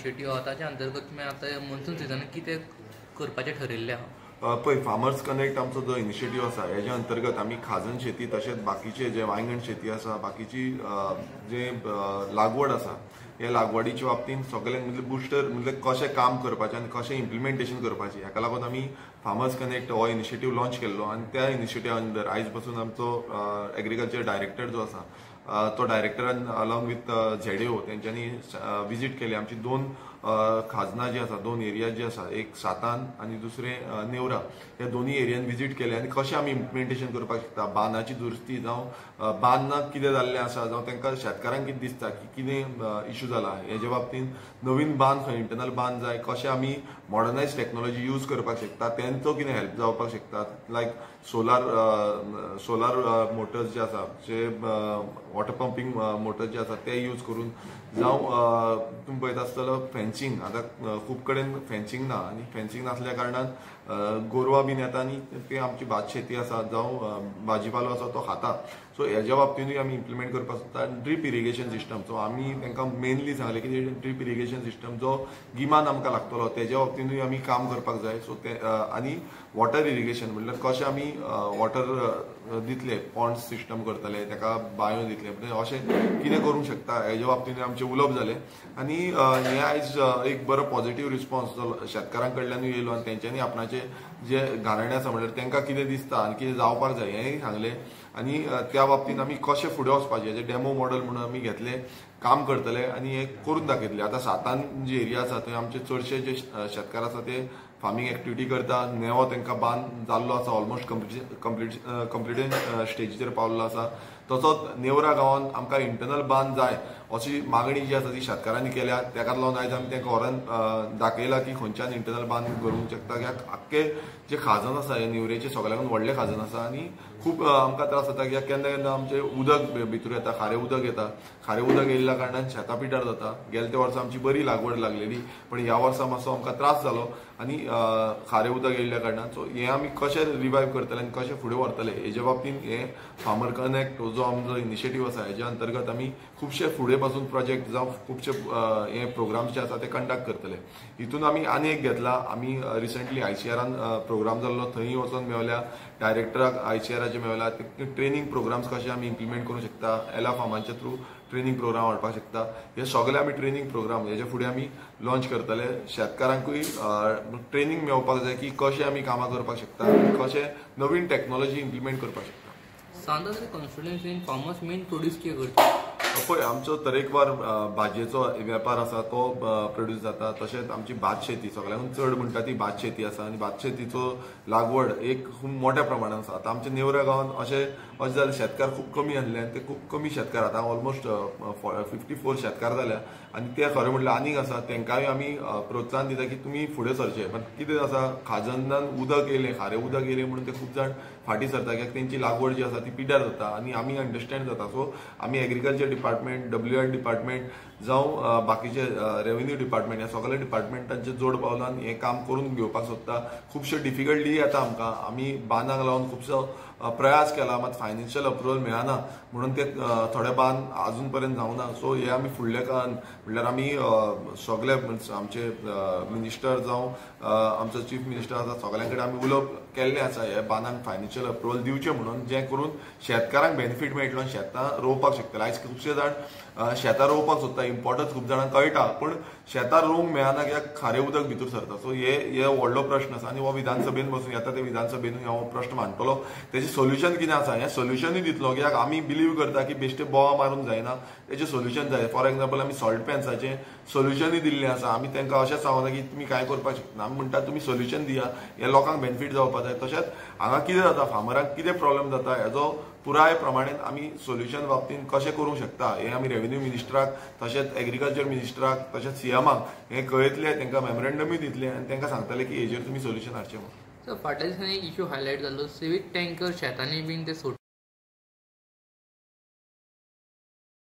Initiative आहा ताच्या अंतर्गत तुमी आतां मॉन्सून सिजनाक कितें करपाचें ठरयल्लें आहा? पळय, फार्मर्स कनेक्ट आमचो जो इनिशिएटीव आसा हेज्या अंतर्गत आमी खाजन शेती तशेंच बाकीचे जे वांयगण शेती आसा, बाकीची जे लागवड आसा, हे लागवडीच्या बाबतींत सगळ्यांक म्हणजे बुस्टर म्हणजे कशें काम करपाचें आनी कशें इम्प्लिमेंटेशन करपाचें हाका लागून आमी फार्मर्स कनेक्ट हो इनिशिएटीव लॉन्च केल्लो. आनी त्या इनिशिएटिव्हा अंडर आयज पासून आमचो एग्रीकल्चर डायरेक्टर जो आसा तो डायरेक्टरान अलॉंग विथ झेडओ तेंच्यांनी विजीट केली. आमची 2 खाजनां जी आसा, 2 एरिया जी आसा, एक सातान आनी दुसरें नेवरा, ह्या दोनूय एरियान विजीट केले आनी कशें आमी इम्प्लिमेंटेशन करपाक शकता, बांदाची दुरुस्ती जावं बांदाक कितें जाल्लें आसा जावं तांकां शेतकारांक कितें दिसता की कितें इश्यू जाला हेजे बाबतींत नवीन बांद खंय इंटरनल बांद जाय, कशें आमी मॉडर्नायज टेक्नॉलॉजी यूज करपाक शकता, तेंचो कितें हेल्प जावपाक शकता, लायक सोलार मोटर्स जे आसा, जे वॉटर पंपिंग मोटर्स जे आसा ते यूज करून जावं तुमी पळयता आसतलो फेन्सिंग. आतां खूब कडेन फेन्सिंग ना आनी फेन्सिंग नासल्या कारणान गोरवां बीन येता आनी ते आमची भात शेती आसा जावं भाजीपालो आसा तो खाता. सो हेज्या बाबतींतूय आमी इम्प्लिमेंट करपाक शकता. ड्रीप इरिगेशन सिस्टम, सो आमी तांकां मेनली सांगलें की ड्रीप इरिगेशन सिस्टम जो गिमान आमकां लागतलो तेज्या बाबतींतूय आमी काम करपाक जाय. सो ते आनी वॉटर इरिगेशन म्हणल्यार कशें आमी वॉटर दितले, पॉन्ड्स सिस्टम करतले, ताका बायो दितले, म्हणजे अशें कितें करूंक शकता हेज्या बाबतींत आमचें उलोवप जालें. आनी हें आयज एक बरो पॉझिटिव्ह रिस्पॉन्स जो शेतकारां कडल्यानूय येयलो आनी तेंच्यांनी आपणाचे जे गाराणे आसा म्हणल्यार तांकां कितें दिसता आनी कितें जावपाक जाय हेंय सांगलें. आनी त्या बाबतींत आमी कशें फुडें वचपाचें हेजें डेमो मॉडल म्हणून आमी घेतलें, काम करतले आनी हें करून दाखयतले. आतां सातान जी एरिया आसा थंय आमचे चडशे जे शेतकार आसा ते फार्मींग एक्टिविटी करता. नेवो तांकां बांद जाल्लो आसा, ऑलमोस्ट कंप्लिटेशन स्टेजीचेर पावल्लो आसा. तसोच नेवरा गांवांत आमकां इंटरनल बांद जाय अशी मागणी जी आसा ती शेतकारांनी केल्या. ताकाच लागून आयज आमी तांकां व्हरोन दाखयला की खंयच्यान इंटरनल बांद करूंक शकता. कित्याक आख्खे जे खाजन आसा हे नेवरेचे सगळ्यांकून व्हडलें खाजन आसा आनी खूब आमकां त्रास जाता. कित्याक केन्ना केन्ना आमचें उदक भितर येता, खारें उदक येता. खारें उदक येयल्ल्या कारणान शेतां पिड्ड्यार जाता. गेल्या त्या वर्सा आमची बरी लागवड लागलेली, पण ह्या वर्सा मातसो आमकां त्रास जालो आनी खारें उदक येयल्ल्या कारणान. सो हें आमी कशें रिवायव करतले आनी कशें फुडें व्हरतले हेज्या बाबतींत हें फार्मर कनेक्ट जो आमचो इनिशिएटीव आसा हेज्या अंतर्गत आमी खुबशे फुडें पासून प्रोजेक्ट जावं खुबशे हे प्रोग्राम्स जे आसा ते कंडक्ट करतले. हितून आमी आनी एक घेतला. आमी रिसंटली ICRान प्रोग्राम जाल्लो, थंय वचून मेवल्या डायरेक्टराक ICRाचे मेवल्या. ट्रेनिंग प्रोग्राम्स कशे आमी इम्प्लिमेंट करूंक शकता, एला फार्मांच्या थ्रू ट्रेनिंग प्रोग्राम हाडपाक शकता. हे सगळे आमी ट्रेनिंग प्रोग्राम हेजे फुडें आमी लॉन्च करतले. शेतकारांकूय ट्रेनिंग मेळपाक जाय की कशें आमी कामां करपाक शकता, कशें नवीन टॅक्नॉलॉजी इम्प्लिमेंट करपाक शकता. सांद्रा कॉन्स्टिट्युएन्सीन फार्मर्स मेन प्रोड्यूस कितें करता? पळय, आमचो तरेकवार भाजयेचो वेपार आसा तो प्रोड्यूस जाता. तशेंच आमची भात शेती सगळ्यांकून चड म्हणटा ती भात शेती आसा आनी भात शेतीचो लागवड एक खूब मोठ्या प्रमाणान आसा. आतां आमच्या नेवऱ्या गांवांत अशें जालें शेतकार खूब कमी आसले आनी ते खूब कमी शेतकार आतां ऑलमोस्ट 54 शेतकार जाल्या. आनी ते खरें म्हणल्यार आनीक आसा तांकांय आमी प्रोत्साहन दिता की तुमी फुडें सरचे. पण कितें आसा, खाजनान उदक येयलें, खारें उदक येयलें म्हणून ते खूब जाण फाटीं सरता, कित्याक तेंची लागवड जी आसा ती पिड्ड्यार जाता आनी आमी अंडरस्टँड जाता. सो आमी एग्रीकल्चर डिपार्टमेंट, WI डिपार्टमेंट जावं बाकीचे रेव्हेन्यू डिपार्टमेंट ह्या सगळ्या डिपार्टमेंटांचे जोड पावलान हें काम करून घेवपाक सोदता. खुबशे डिफिकल्टी येता आमकां. आमी बांदाक लागून खुबसो प्रयास केला, मात फायनान्शियल अप्रुवल मेळना म्हणून ते थोडे बांद अजून पर्यंत जावना. सो हे आमी फुडल्या काळान म्हणल्यार आमी सगळे आमचे मिनिस्टर जावं आमचो चीफ मिनिस्टर आसा सगळ्यां कडेन आमी उलोवप केल्लें आसा हे बांदांक फायनान्शियल अप्रुवल दिवचें म्हणून, जें करून शेतकारांक बेनिफीट मेळटलो आनी शेतां रोवपाक शकतले. आयज खुबशे जाण शेतां रोवपाक सोदता, इम्पॉर्टन्स खूब जाणांक कळटा, पूण शेतां रोवंक मेळना कित्याक खारें उदक भितर सरता. सो हे व्हडलो प्रश्न आसा आनी हो विधानसभेन बसून येता ते विधानसभेनूय हो प्रश्न मांडटलो. तेजें सोल्युशन कितें आसा हें सोल्युशनूय दितलो. कित्याक आमी बिलीव करता की बेश्टे बोवा मारून जायना, तेजें सोल्युशन जाय. फॉर एक्झाम्पल आमी सॉल्ट पॅन्साचें सोल्युशनूय दिल्लें आसा. आमी तांकां अशें सांगना की तुमी कांय करपाक शकना, आमी म्हणटा तुमी सोल्युशन दिया, हे लोकांक बेनिफीट जावपाक जाय. तशेंच हांगा कितें जाता, फार्मरांक कितें प्रॉब्लेम जाता हेजो पुराय प्रमाणें आमी सोल्युशन बाबतींत कशें करूंक शकता हें आमी रेव्हेन्यू मिनिस्टराक, तशेंच एग्रीकल्चर मिनिस्टराक, तशेंच CMाक हें कळयतले, तांकां मेमोरेंडमूय दितले आनी तांकां सांगतले की हेजेर तुमी सोल्युशन हाडचें म्हणून. फाटल्या दिसांनी एक इश्यू हायलायट जाल्लो, सिवीक टँकर शेतांनी बीन ते